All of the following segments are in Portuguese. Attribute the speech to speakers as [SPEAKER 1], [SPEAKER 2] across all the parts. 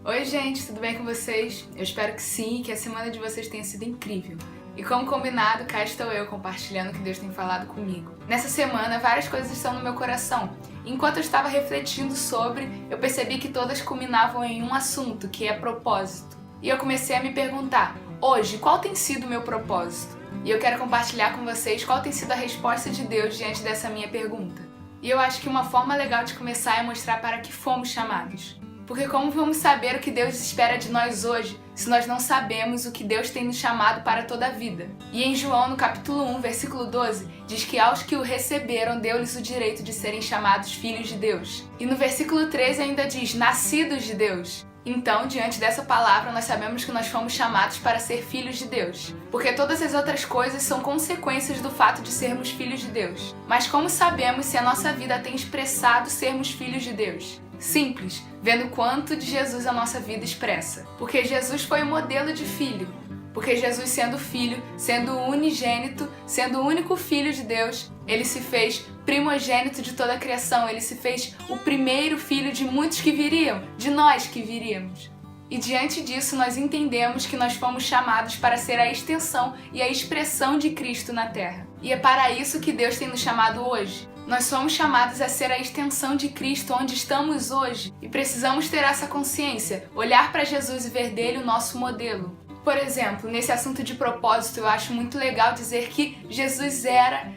[SPEAKER 1] Oi gente, tudo bem com vocês? Eu espero que sim, que a semana de vocês tenha sido incrível. E como combinado, cá estou eu compartilhando o que Deus tem falado comigo. Nessa semana, várias coisas estão no meu coração. Enquanto eu estava refletindo sobre, eu percebi que todas culminavam em um assunto, que é propósito. E eu comecei a me perguntar, hoje, qual tem sido o meu propósito? E eu quero compartilhar com vocês qual tem sido a resposta de Deus diante dessa minha pergunta. E eu acho que uma forma legal de começar é mostrar para que fomos chamados. Porque como vamos saber o que Deus espera de nós hoje, se nós não sabemos o que Deus tem nos chamado para toda a vida? E em João, no capítulo 1, versículo 12, diz que aos que o receberam, deu-lhes o direito de serem chamados filhos de Deus. E no versículo 13 ainda diz, nascidos de Deus. Então, diante dessa palavra, nós sabemos que nós fomos chamados para ser filhos de Deus. Porque todas as outras coisas são consequências do fato de sermos filhos de Deus. Mas como sabemos se a nossa vida tem expressado sermos filhos de Deus? Simples, vendo quanto de Jesus a nossa vida expressa. Porque Jesus foi o modelo de filho. Porque Jesus, sendo filho, sendo unigênito, sendo o único filho de Deus, ele se fez primogênito de toda a criação. Ele se fez o primeiro filho de muitos que viriam, de nós que viríamos. E diante disso, nós entendemos que nós fomos chamados para ser a extensão e a expressão de Cristo na Terra. E é para isso que Deus tem nos chamado hoje. Nós somos chamados a ser a extensão de Cristo onde estamos hoje e precisamos ter essa consciência, olhar para Jesus e ver dele o nosso modelo. Por exemplo, nesse assunto de propósito, eu acho muito legal dizer que Jesus é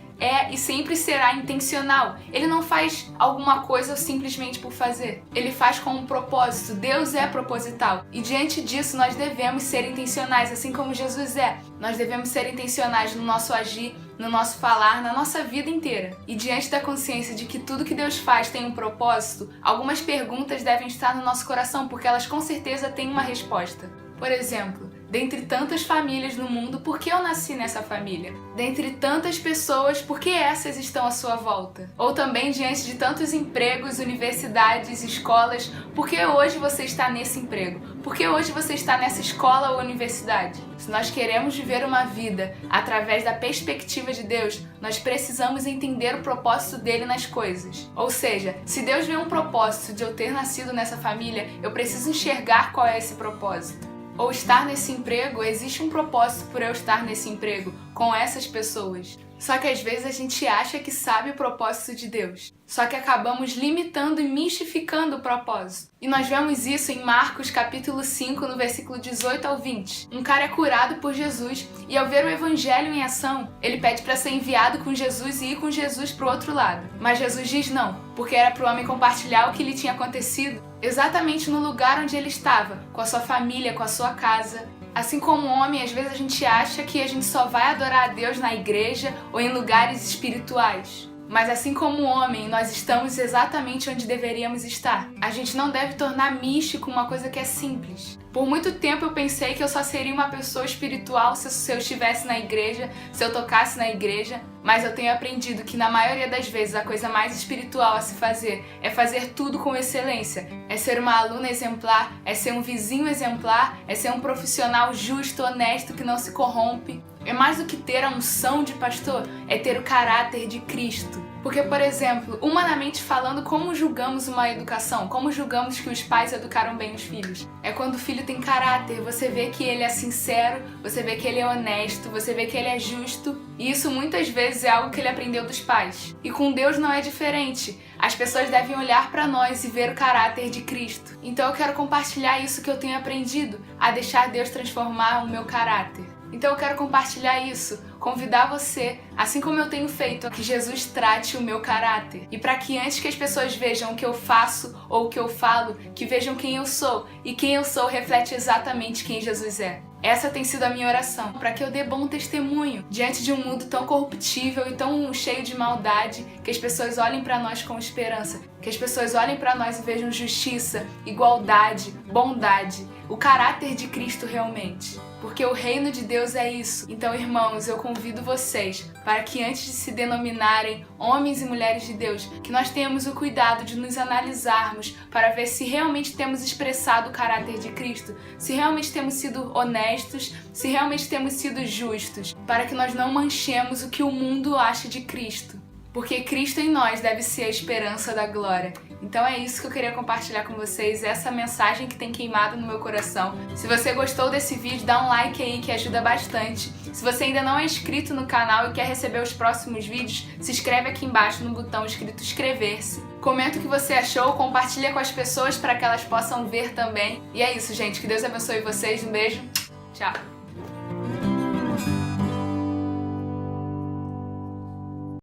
[SPEAKER 1] e sempre será intencional. Ele não faz alguma coisa simplesmente por fazer. Ele faz com um propósito. Deus é proposital. E diante disso, nós devemos ser intencionais, assim como Jesus é. Nós devemos ser intencionais no nosso agir, no nosso falar, na nossa vida inteira. E diante da consciência de que tudo que Deus faz tem um propósito, algumas perguntas devem estar no nosso coração, porque elas com certeza têm uma resposta. Por exemplo, dentre tantas famílias no mundo, por que eu nasci nessa família? Dentre tantas pessoas, por que essas estão à sua volta? Ou também diante de tantos empregos, universidades, escolas, por que hoje você está nesse emprego? Por que hoje você está nessa escola ou universidade? Se nós queremos viver uma vida através da perspectiva de Deus, nós precisamos entender o propósito dele nas coisas. Ou seja, se Deus vê um propósito de eu ter nascido nessa família, eu preciso enxergar qual é esse propósito. Ou estar nesse emprego, existe um propósito por eu estar nesse emprego, com essas pessoas. Só que às vezes a gente acha que sabe o propósito de Deus. Só que acabamos limitando e mistificando o propósito. E nós vemos isso em Marcos capítulo 5, no versículo 18 ao 20. Um cara é curado por Jesus e ao ver o evangelho em ação, ele pede para ser enviado com Jesus e ir com Jesus para o outro lado. Mas Jesus diz não, porque era para o homem compartilhar o que lhe tinha acontecido exatamente no lugar onde ele estava, com a sua família, com a sua casa. Assim como homem, às vezes a gente acha que a gente só vai adorar a Deus na igreja ou em lugares espirituais. Mas assim como homem, nós estamos exatamente onde deveríamos estar. A gente não deve tornar místico uma coisa que é simples. Por muito tempo eu pensei que eu só seria uma pessoa espiritual se eu estivesse na igreja, se eu tocasse na igreja, mas eu tenho aprendido que na maioria das vezes a coisa mais espiritual a se fazer é fazer tudo com excelência. É ser uma aluna exemplar, é ser um vizinho exemplar, é ser um profissional justo, honesto, que não se corrompe. É mais do que ter a unção de pastor, é ter o caráter de Cristo. Porque, por exemplo, humanamente falando, como julgamos uma educação? Como julgamos que os pais educaram bem os filhos? É quando o filho tem caráter, você vê que ele é sincero, você vê que ele é honesto, você vê que ele é justo. E isso muitas vezes é algo que ele aprendeu dos pais. E com Deus não é diferente. As pessoas devem olhar para nós e ver o caráter de Cristo. Então eu quero compartilhar isso que eu tenho aprendido, a deixar Deus transformar o meu caráter. Então eu quero compartilhar isso, convidar você, assim como eu tenho feito, a que Jesus trate o meu caráter. E para que antes que as pessoas vejam o que eu faço ou o que eu falo, que vejam quem eu sou. E quem eu sou reflete exatamente quem Jesus é. Essa tem sido a minha oração, para que eu dê bom testemunho diante de um mundo tão corruptível e tão cheio de maldade, que as pessoas olhem para nós com esperança, que as pessoas olhem para nós e vejam justiça, igualdade, bondade, o caráter de Cristo realmente. Porque o reino de Deus é isso. Então, irmãos, eu convido vocês para que antes de se denominarem homens e mulheres de Deus, que nós tenhamos o cuidado de nos analisarmos para ver se realmente temos expressado o caráter de Cristo, se realmente temos sido honestos, se realmente temos sido justos, para que nós não manchemos o que o mundo acha de Cristo. Porque Cristo em nós deve ser a esperança da glória. Então é isso que eu queria compartilhar com vocês, essa mensagem que tem queimado no meu coração. Se você gostou desse vídeo, dá um like aí que ajuda bastante. Se você ainda não é inscrito no canal e quer receber os próximos vídeos, se inscreve aqui embaixo no botão escrito inscrever-se. Comenta o que você achou, compartilha com as pessoas para que elas possam ver também. E é isso, gente. Que Deus abençoe vocês. Um beijo. Tchau.